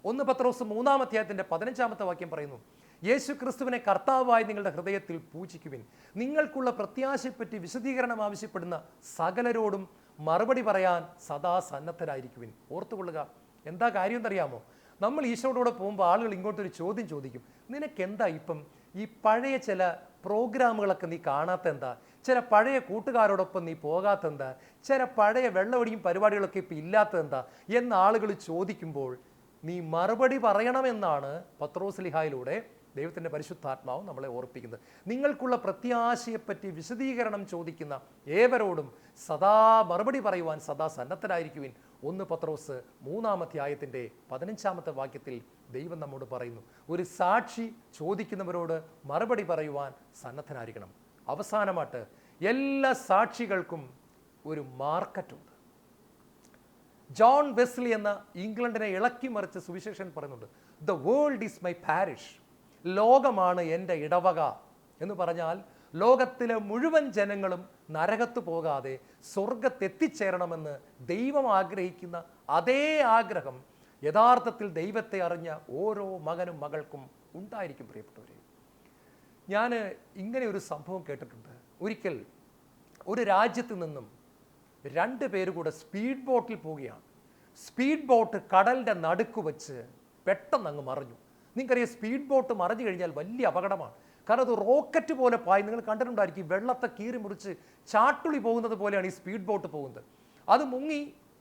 1 പത്രോസ് 3-ാം അധ്യായത്തിൻ്റെ 15-ാമത്തെ വാക്യം പറയുന്നു, യേശു ക്രിസ്തുവിനെ കർത്താവായി നിങ്ങളുടെ ഹൃദയത്തിൽ പൂജിക്കുവിൻ. നിങ്ങൾക്കുള്ള പ്രത്യാശയെപ്പറ്റി വിശദീകരണം ആവശ്യപ്പെടുന്ന സകലരോടും മറുപടി പറയാൻ സദാ സന്നദ്ധരായിരിക്കുവിൻ. ഓർത്തുകൊള്ളുക, എന്താ കാര്യം എന്നറിയാമോ? നമ്മൾ ഈശോയോടെ പോകുമ്പോൾ ആളുകൾ ഇങ്ങോട്ടൊരു ചോദ്യം ചോദിക്കും, നിനക്കെന്താ ഇപ്പം ഈ പഴയ ചില പ്രോഗ്രാമുകളൊക്കെ നീ കാണാത്ത എന്താ? ചില പഴയ കൂട്ടുകാരോടൊപ്പം നീ പോകാത്തെന്താ? ചില പഴയ വെള്ളമടിയും പരിപാടികളൊക്കെ ഇപ്പം ഇല്ലാത്തതെന്താ എന്ന് ആളുകൾ ചോദിക്കുമ്പോൾ നീ മറുപടി പറയണമെന്നാണ് പത്രോസ്ലിഹായിലൂടെ ദൈവത്തിൻ്റെ പരിശുദ്ധാത്മാവ് നമ്മളെ ഓർപ്പിക്കുന്നത്. നിങ്ങൾക്കുള്ള പ്രത്യാശയെപ്പറ്റി വിശദീകരണം ചോദിക്കുന്ന ഏവരോടും സദാ മറുപടി പറയുവാൻ സദാ സന്നദ്ധരായിരിക്കുവിൻ. 1 പത്രോസ് 3-ാം അധ്യായത്തിൻ്റെ 15-ാമത്തെ വാക്യത്തിൽ ദൈവം നമ്മോട് പറയുന്നു, ഒരു സാക്ഷി ചോദിക്കുന്നവരോട് മറുപടി പറയുവാൻ സന്നദ്ധനായിരിക്കണം. അവസാനമായിട്ട്, എല്ലാ സാക്ഷികൾക്കും ഒരു മാർക്കറ്റുണ്ട്. ജോൺ വെസ്ലി എന്ന ഇംഗ്ലണ്ടിനെ ഇളക്കി മറിച്ച സുവിശേഷൻ പറയുന്നുണ്ട്, the world is my parish, ലോകമാണ് എൻ്റെ ഇടവക എന്ന് പറഞ്ഞാൽ ലോകത്തിലെ മുഴുവൻ ജനങ്ങളും നരകത്ത് പോകാതെ സ്വർഗത്തെത്തിച്ചേരണമെന്ന് ദൈവം ആഗ്രഹിക്കുന്ന അതേ ആഗ്രഹം യഥാർത്ഥത്തിൽ ദൈവത്തെ അറിഞ്ഞ ഓരോ മകനും മകൾക്കും ഉണ്ടായിരിക്കും. പ്രിയപ്പെട്ടവരെ, ഞാൻ ഇങ്ങനെ ഒരു സംഭവം കേട്ടിട്ടുണ്ട്. ഒരിക്കൽ ഒരു രാജ്യത്ത് നിന്നും 2 പേര് കൂടെ സ്പീഡ് ബോട്ടിൽ പോവുകയാണ്. സ്പീഡ് ബോട്ട് കടലിൻ്റെ നടുക്ക് വെച്ച് പെട്ടെന്ന് അങ്ങ് മറിഞ്ഞു. നിങ്ങൾക്കറിയാം, സ്പീഡ് ബോട്ട് മറിഞ്ഞു കഴിഞ്ഞാൽ വലിയ അപകടമാണ്. കാരണം അത് റോക്കറ്റ് പോലെ പായി. നിങ്ങൾ കണ്ടിട്ടുണ്ടായിരിക്കും, വെള്ളത്തെ കീറി മുറിച്ച് ചാട്ടുളി പോകുന്നത് പോലെയാണ് ഈ സ്പീഡ് ബോട്ട് പോകുന്നത്. അത് മുങ്ങി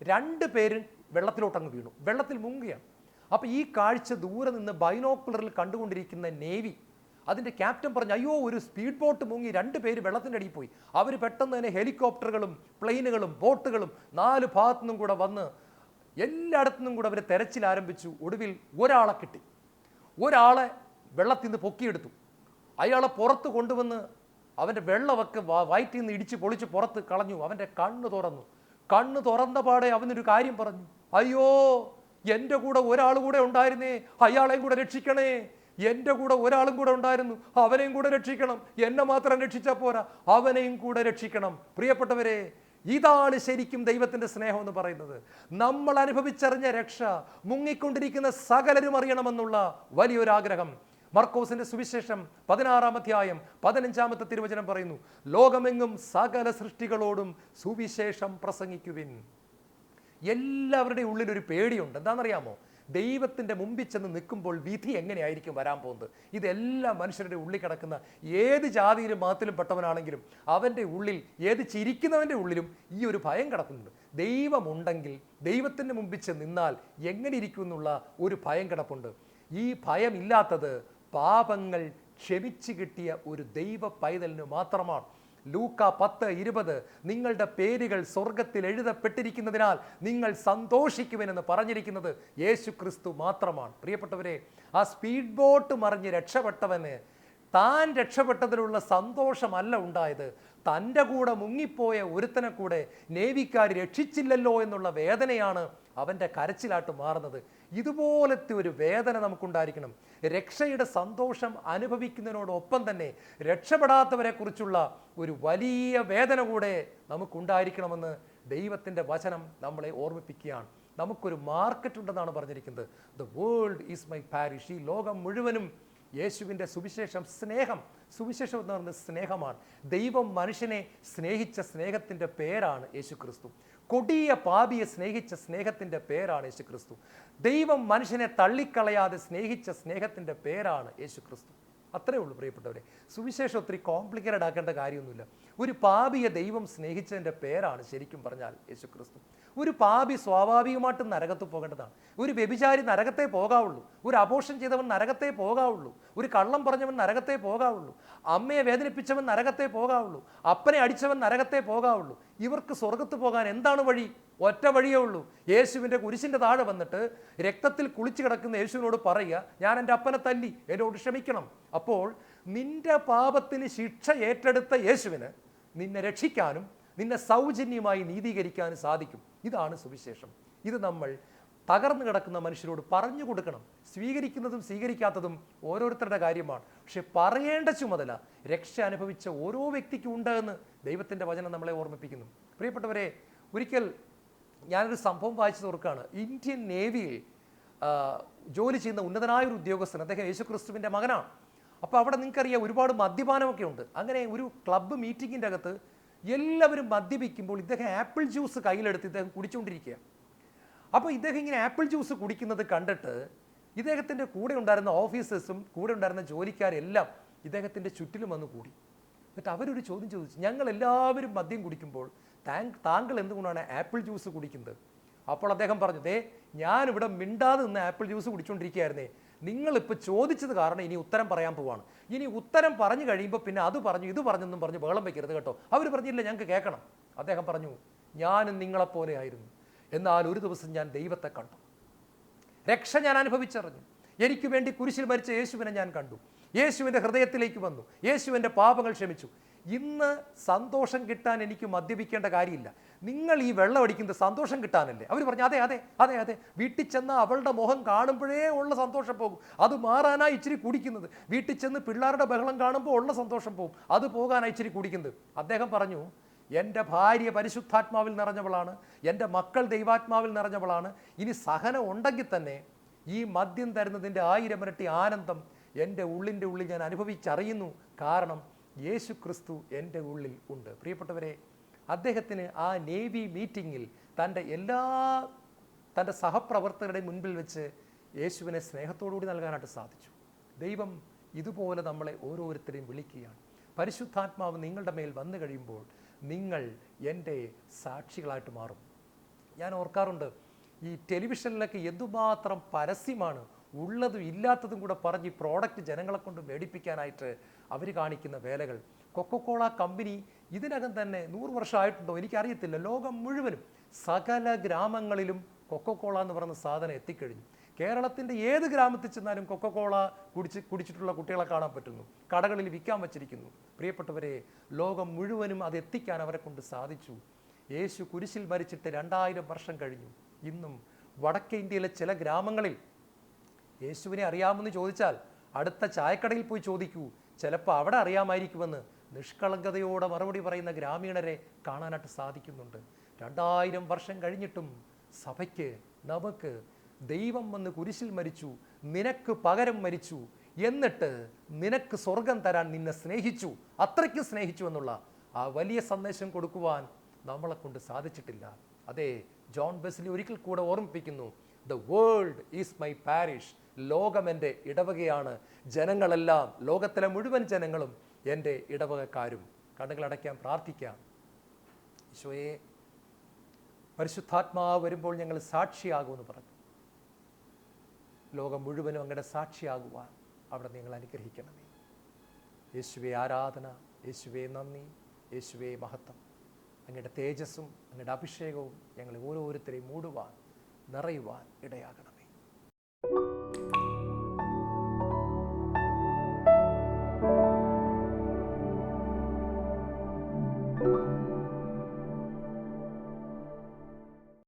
2 പേരും വെള്ളത്തിലോട്ടങ്ങ് വീണു, വെള്ളത്തിൽ മുങ്ങുകയാണ്. അപ്പോൾ ഈ കാഴ്ച ദൂരെ നിന്ന് ബൈനോക്കുലറിൽ കണ്ടുകൊണ്ടിരിക്കുന്ന നേവി അതിൻ്റെ ക്യാപ്റ്റൻ പറഞ്ഞു, അയ്യോ, ഒരു സ്പീഡ് ബോട്ട് മുങ്ങി, 2 പേര് വെള്ളത്തിൻ്റെ അടിയിൽ പോയി. അവർ പെട്ടെന്ന് തന്നെ ഹെലികോപ്റ്ററുകളും പ്ലെയിനുകളും ബോട്ടുകളും 4 ഭാഗത്തു നിന്നും കൂടെ വന്ന് എല്ലായിടത്തു നിന്നും കൂടെ അവർ തെരച്ചിൽ ആരംഭിച്ചു. ഒടുവിൽ ഒരാളെ കിട്ടി. ഒരാളെ വെള്ളത്തിൽ നിന്ന് പൊക്കിയെടുത്തു. അയാളെ പുറത്ത് കൊണ്ടുവന്ന് അവൻ്റെ വെള്ളമൊക്കെ വയറ്റിൽ നിന്ന് ഇടിച്ച് പൊളിച്ച് പുറത്ത് കളഞ്ഞു. അവൻ്റെ കണ്ണ് തുറന്നു. കണ്ണ് തുറന്ന പാടെ അവനൊരു കാര്യം പറഞ്ഞു, അയ്യോ, എൻ്റെ കൂടെ ഒരാൾ കൂടെ ഉണ്ടായിരുന്നേ, അയാളെയും കൂടെ രക്ഷിക്കണേ. എൻ്റെ കൂടെ ഒരാളും കൂടെ ഉണ്ടായിരുന്നു, അവനെയും കൂടെ രക്ഷിക്കണം. എന്നെ മാത്രം രക്ഷിച്ചാൽ പോരാ, അവനെയും കൂടെ രക്ഷിക്കണം. പ്രിയപ്പെട്ടവരെ, ഇതാണ് ശരിക്കും ദൈവത്തിൻ്റെ സ്നേഹം എന്ന് പറയുന്നത്. നമ്മൾ അനുഭവിച്ചറിഞ്ഞ രക്ഷ മുങ്ങിക്കൊണ്ടിരിക്കുന്ന സകലരും അറിയണമെന്നുള്ള വലിയൊരാഗ്രഹം. മർക്കോസിന്റെ സുവിശേഷം 16-ാം അധ്യായം 15-ാമത്തെ തിരുവചനം പറയുന്നു, ലോകമെങ്ങും സകല സൃഷ്ടികളോടും സുവിശേഷം പ്രസംഗിക്കുവിൻ. എല്ലാവരുടെയും ഉള്ളിലൊരു പേടിയുണ്ട്. എന്താണെന്നറിയാമോ? ദൈവത്തിൻ്റെ മുമ്പിൽ ചെന്ന് നിൽക്കുമ്പോൾ വിധി എങ്ങനെയായിരിക്കും വരാൻ പോകുന്നത്. ഇതെല്ലാം മനുഷ്യരുടെ ഉള്ളിൽ കിടക്കുന്ന, ഏത് ജാതിയിലും മതത്തിലും പെട്ടവനാണെങ്കിലും അവൻ്റെ ഉള്ളിൽ, ഏത് ചിരിക്കുന്നവൻ്റെ ഉള്ളിലും ഈ ഒരു ഭയം കിടക്കുന്നുണ്ട്. ദൈവമുണ്ടെങ്കിൽ ദൈവത്തിൻ്റെ മുമ്പിൽ ചെന്ന് നിന്നാൽ എങ്ങനെ ഇരിക്കും എന്നുള്ള ഒരു ഭയം കിടപ്പുണ്ട്. ഈ ഭയമില്ലാത്തത് പാപങ്ങൾ ക്ഷമിച്ചു കിട്ടിയ ഒരു ദൈവ പൈതലിന് മാത്രമാണ്. ലൂക്ക 10:20 നിങ്ങളുടെ പേരുകൾ സ്വർഗത്തിൽ എഴുതപ്പെട്ടിരിക്കുന്നതിനാൽ നിങ്ങൾ സന്തോഷിക്കുമെന്ന് പറഞ്ഞിരിക്കുന്നത് യേശു ക്രിസ്തു മാത്രമാണ്. പ്രിയപ്പെട്ടവരെ, ആ സ്പീഡ് ബോട്ട് മറിഞ്ഞ് രക്ഷപ്പെട്ടവന് താൻ രക്ഷപ്പെട്ടതിലുള്ള സന്തോഷമല്ല ഉണ്ടായത്, തൻ്റെ കൂടെ മുങ്ങിപ്പോയ ഒരുത്തനെ കൂടെ നേവിക്കാർ രക്ഷിച്ചില്ലല്ലോ എന്നുള്ള വേദനയാണ് അവൻ്റെ കരച്ചിലായിട്ട് മാറുന്നത്. ഇതുപോലത്തെ ഒരു വേദന നമുക്കുണ്ടായിരിക്കണം. രക്ഷയുടെ സന്തോഷം അനുഭവിക്കുന്നതിനോടൊപ്പം തന്നെ രക്ഷപ്പെടാത്തവരെ കുറിച്ചുള്ള ഒരു വലിയ വേദന കൂടെ നമുക്കുണ്ടായിരിക്കണമെന്ന് ദൈവത്തിൻ്റെ വചനം നമ്മളെ ഓർമ്മിപ്പിക്കുകയാണ്. നമുക്കൊരു മാർക്കറ്റ് ഉണ്ടെന്നാണ് പറഞ്ഞിരിക്കുന്നത്. The world is my parish. ഈ ലോകം മുഴുവനും യേശുവിൻ്റെ സുവിശേഷം, സ്നേഹം. സുവിശേഷം എന്ന് പറയുന്നത് സ്നേഹമാണ്. ദൈവം മനുഷ്യനെ സ്നേഹിച്ച സ്നേഹത്തിൻ്റെ പേരാണ് യേശു ക്രിസ്തു. കൊടിയ പാപിയെ സ്നേഹിച്ച സ്നേഹത്തിൻ്റെ പേരാണ് യേശു ക്രിസ്തു. ദൈവം മനുഷ്യനെ തള്ളിക്കളയാതെ സ്നേഹിച്ച സ്നേഹത്തിൻ്റെ പേരാണ് യേശു ക്രിസ്തു. അത്രേ ഉള്ളൂ പ്രിയപ്പെട്ടവരെ. സുവിശേഷം ഒത്തിരി കോംപ്ലിക്കേറ്റഡ് ആക്കേണ്ട കാര്യമൊന്നുമില്ല. ഒരു പാപിയെ ദൈവം സ്നേഹിച്ചതിൻ്റെ പേരാണ് ശരിക്കും പറഞ്ഞാൽ യേശു ക്രിസ്തു. ഒരു പാപി സ്വാഭാവികമായിട്ടും നരകത്ത് പോകേണ്ടതാണ്. ഒരു വ്യഭിചാരി നരകത്തെ പോകാവുള്ളൂ. ഒരു അബോർഷൻ ചെയ്തവൻ നരകത്തെ പോകാവുള്ളൂ. ഒരു കള്ളം പറഞ്ഞവൻ നരകത്തെ പോകാവുള്ളൂ. അമ്മയെ വേദനിപ്പിച്ചവൻ നരകത്തെ പോകാവുള്ളൂ. അപ്പനെ അടിച്ചവൻ നരകത്തെ പോകാവുള്ളൂ. ഇവർക്ക് സ്വർഗത്ത് പോകാൻ എന്താണ് വഴി? ഒറ്റ വഴിയേ ഉള്ളൂ. യേശുവിൻ്റെ കുരിശിൻ്റെ താഴെ വന്നിട്ട് രക്തത്തിൽ കുളിച്ചു കിടക്കുന്ന യേശുവിനോട് പറയുക, ഞാൻ എൻ്റെ അപ്പനെ തല്ലി, എന്നോട് ക്ഷമിക്കണം. അപ്പോൾ നിന്റെ പാപത്തിന് ശിക്ഷ ഏറ്റെടുത്ത യേശുവിന് നിന്നെ രക്ഷിക്കാനും നിന്നെ സൗജന്യമായി നീതീകരിക്കാനും സാധിക്കും. ഇതാണ് സുവിശേഷം. ഇത് നമ്മൾ തകർന്നു കിടക്കുന്ന മനുഷ്യരോട് പറഞ്ഞു കൊടുക്കണം. സ്വീകരിക്കുന്നതും സ്വീകരിക്കാത്തതും ഓരോരുത്തരുടെ കാര്യമാണ്. പക്ഷെ പറയേണ്ട ചുമതല രക്ഷ അനുഭവിച്ച ഓരോ വ്യക്തിക്കും ഉണ്ട് എന്ന് ദൈവത്തിൻ്റെ വചനം നമ്മളെ ഓർമ്മിപ്പിക്കുന്നു. പ്രിയപ്പെട്ടവരെ, ഒരിക്കൽ ഞാനൊരു സംഭവം വായിച്ചു തീർക്കുകയാണ്. ഇന്ത്യൻ നേവിയിൽ ജോലി ചെയ്യുന്ന ഉന്നതനായ ഒരു ഉദ്യോഗസ്ഥൻ, അദ്ദേഹം യേശുക്രിസ്തുവിൻ്റെ മകനാണ്. അപ്പോൾ അവിടെ നിങ്ങൾക്കറിയാം ഒരുപാട് മദ്യപാനമൊക്കെ ഉണ്ട്. അങ്ങനെ ഒരു ക്ലബ്ബ് മീറ്റിങ്ങിൻ്റെ അകത്ത് എല്ലാവരും മദ്യപിക്കുമ്പോൾ ഇദ്ദേഹം ആപ്പിൾ ജ്യൂസ് കയ്യിലെടുത്ത് ഇദ്ദേഹം കുടിച്ചുകൊണ്ടിരിക്കുക. അപ്പോൾ ഇദ്ദേഹം ഇങ്ങനെ ആപ്പിൾ ജ്യൂസ് കുടിക്കുന്നത് കണ്ടിട്ട് ഇദ്ദേഹത്തിൻ്റെ കൂടെ ഉണ്ടായിരുന്ന ഓഫീസേഴ്സും കൂടെ ഉണ്ടായിരുന്ന ജോലിക്കാരെല്ലാം ഇദ്ദേഹത്തിൻ്റെ ചുറ്റിലും വന്ന് കൂടി. എന്നിട്ട് അവരൊരു ചോദ്യം ചോദിച്ചു, ഞങ്ങൾ എല്ലാവരും മദ്യം കുടിക്കുമ്പോൾ താങ്കൾ എന്തുകൊണ്ടാണ് ആപ്പിൾ ജ്യൂസ് കുടിക്കുന്നത്? അപ്പോൾ അദ്ദേഹം പറഞ്ഞു, ഞാനിവിടെ മിണ്ടാതെ നിന്ന് ആപ്പിൾ ജ്യൂസ് കുടിച്ചുകൊണ്ടിരിക്കുകയായിരുന്നേ. നിങ്ങളിപ്പോൾ ചോദിച്ചത് കാരണം ഇനി ഉത്തരം പറയാൻ പോവാണ്. ഇനി ഉത്തരം പറഞ്ഞു കഴിയുമ്പോൾ പിന്നെ അത് പറഞ്ഞു ഇത് പറഞ്ഞെന്നും പറഞ്ഞ് ബഹളം വയ്ക്കരുത് കേട്ടോ. അവർ പറഞ്ഞില്ല, ഞങ്ങൾക്ക് കേൾക്കണം. അദ്ദേഹം പറഞ്ഞു, ഞാനും നിങ്ങളെപ്പോലെ ആയിരുന്നു. എന്നാൽ ഒരു ദിവസം ഞാൻ ദൈവത്തെ കണ്ടു. രക്ഷ ഞാൻ അനുഭവിച്ചറിഞ്ഞു. എനിക്ക് വേണ്ടി കുരിശിൽ മരിച്ച യേശുവിനെ ഞാൻ കണ്ടു. യേശുവിൻ്റെ ഹൃദയത്തിലേക്ക് വന്നു. യേശുവിൻ്റെ പാപങ്ങൾ ക്ഷമിച്ചു. ഇന്ന് സന്തോഷം കിട്ടാൻ എനിക്ക് മദ്യപിക്കേണ്ട കാര്യമില്ല. നിങ്ങൾ ഈ വെള്ളം അടിക്കുന്നത് സന്തോഷം കിട്ടാനല്ലേ? അവർ പറഞ്ഞു, അതെ അതെ അതെ അതെ. വീട്ടിൽ ചെന്ന് അവളുടെ മുഖം കാണുമ്പോഴേ ഉള്ള സന്തോഷം പോകും. അത് മാറാനായി ഇച്ചിരി കുടിക്കുന്നത്. വീട്ടിൽ ചെന്ന് പിള്ളേരുടെ ബഹളം കാണുമ്പോൾ ഉള്ള സന്തോഷം പോകും. അത് പോകാനായി ഇച്ചിരി കുടിക്കുന്നത്. അദ്ദേഹം പറഞ്ഞു, എൻ്റെ ഭാര്യ പരിശുദ്ധാത്മാവിൽ നിറഞ്ഞവളാണ്, എൻ്റെ മക്കൾ ദൈവാത്മാവിൽ നിറഞ്ഞവളാണ്. ഇനി സഹനം ഉണ്ടെങ്കിൽ തന്നെ ഈ മദ്യം തരുന്നതിൻ്റെ 1000 ഇരട്ടി ആനന്ദം എൻ്റെ ഉള്ളിൻ്റെ ഉള്ളിൽ ഞാൻ അനുഭവിച്ചറിയുന്നു. കാരണം യേശു ക്രിസ്തു എൻ്റെ ഉള്ളിൽ ഉണ്ട്. പ്രിയപ്പെട്ടവരെ, അദ്ദേഹത്തിന് ആ നേവി മീറ്റിങ്ങിൽ തൻ്റെ സഹപ്രവർത്തകരുടെ മുൻപിൽ വെച്ച് യേശുവിനെ സ്നേഹത്തോടുകൂടി നൽകാനായിട്ട് സാധിച്ചു. ദൈവം ഇതുപോലെ നമ്മളെ ഓരോരുത്തരെയും വിളിക്കുകയാണ്. പരിശുദ്ധാത്മാവ് നിങ്ങളുടെ മേൽ വന്നു കഴിയുമ്പോൾ നിങ്ങൾ എൻ്റെ സാക്ഷികളായിട്ട് മാറും. ഞാൻ ഓർക്കാറുണ്ട്, ഈ ടെലിവിഷനിലൊക്കെ എന്തുമാത്രം പരസ്യമാണ് ഉള്ളതും ഇല്ലാത്തതും കൂടെ പറഞ്ഞ് ഈ പ്രോഡക്റ്റ് ജനങ്ങളെ കൊണ്ട് മേടിപ്പിക്കാനായിട്ട് അവർ കാണിക്കുന്ന വേലകൾ. കൊക്കക്കോള കമ്പനി ഇതിനകം തന്നെ 100 വർഷമായിട്ടുണ്ടോ എനിക്കറിയത്തില്ല, ലോകം മുഴുവനും സകല ഗ്രാമങ്ങളിലും കൊക്കക്കോള എന്ന് പറയുന്ന സാധനം എത്തിക്കഴിഞ്ഞു. കേരളത്തിൻ്റെ ഏത് ഗ്രാമത്തിൽ ചെന്നാലും കൊക്കക്കോള കുടിച്ചിട്ടുള്ള കുട്ടികളെ കാണാൻ പറ്റുന്നു. കടകളിൽ വിൽക്കാൻ വച്ചിരിക്കുന്നു. പ്രിയപ്പെട്ടവരെ, ലോകം മുഴുവനും അത് എത്തിക്കാൻ അവരെ കൊണ്ട് സാധിച്ചു. യേശു കുരിശിൽ മരിച്ചിട്ട് 2000 വർഷം കഴിഞ്ഞു. ഇന്നും വടക്കേ ഇന്ത്യയിലെ ചില ഗ്രാമങ്ങളിൽ യേശുവിനെ അറിയാമെന്ന് ചോദിച്ചാൽ അടുത്ത ചായക്കടയിൽ പോയി ചോദിക്കൂ, ചിലപ്പോൾ അവിടെ അറിയാമായിരിക്കുമെന്ന് നിഷ്കളങ്കതയോടെ മറുപടി പറയുന്ന ഗ്രാമീണരെ കാണാനായിട്ട് സാധിക്കുന്നുണ്ട്. 2000 വർഷം കഴിഞ്ഞിട്ടും സഭയ്ക്ക്, നമുക്ക് ദൈവം വന്ന് കുരിശിൽ മരിച്ചു, നിനക്ക് പകരം മരിച്ചു, എന്നിട്ട് നിനക്ക് സ്വർഗം തരാൻ നിന്നെ സ്നേഹിച്ചു, അത്രയ്ക്ക് സ്നേഹിച്ചു എന്നുള്ള ആ വലിയ സന്ദേശം കൊടുക്കുവാൻ നമ്മളെ കൊണ്ട് സാധിച്ചിട്ടില്ല. അതെ, ജോൺ വെസ്ലി ഒരിക്കൽ കൂടെ ഓർമ്മിപ്പിക്കുന്നു, the world is my parish. ലോകം എൻ്റെ ഇടവകയാണ്. ജനങ്ങളെല്ലാം, ലോകത്തിലെ മുഴുവൻ ജനങ്ങളും എൻ്റെ ഇടവകക്കാരും. കണ്ണുകളടയ്ക്കാൻ പ്രാർത്ഥിക്കാം. ഈശോയെ, പരിശുദ്ധാത്മാവ് വരുമ്പോൾ ഞങ്ങൾ സാക്ഷിയാകുമെന്ന് പറഞ്ഞു. ലോകം മുഴുവനും അങ്ങയുടെ സാക്ഷിയാകുവാൻ അവിടെ നിങ്ങൾ അനുഗ്രഹിക്കണമേ. യേശുവേ ആരാധന, യേശുവേ നന്ദി, യേശുവേ മഹത്വം. അങ്ങയുടെ തേജസ്സും അങ്ങയുടെ അഭിഷേകവും ഞങ്ങളെ ഓരോരുത്തരെയും മൂടുവാൻ, നിറയുവാൻ ഇടയാകണം.